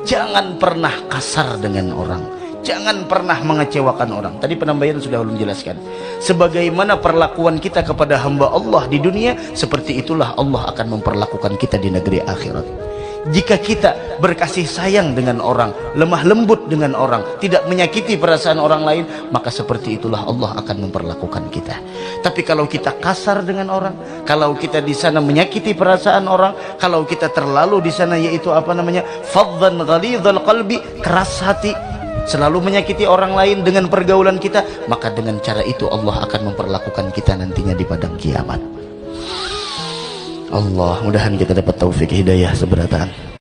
Jangan pernah kasar dengan orang, jangan pernah mengecewakan orang. Tadi penambahnya sudah belum jelaskan, sebagaimana perlakuan kita kepada hamba Allah di dunia, seperti itulah Allah akan memperlakukan kita di negeri akhirat. Jika kita berkasih sayang dengan orang, lemah lembut dengan orang, tidak menyakiti perasaan orang lain, maka seperti itulah Allah akan memperlakukan kita. Tapi kalau kita kasar dengan orang, kalau kita di sana menyakiti perasaan orang, kalau kita terlalu di sana, yaitu apa namanya, faddan ghalidhal qalbi, keras hati, selalu menyakiti orang lain dengan pergaulan kita, maka dengan cara itu Allah akan memperlakukan kita nantinya di padang kiamat. Allah, mudahan kita dapat taufik hidayah seberataan.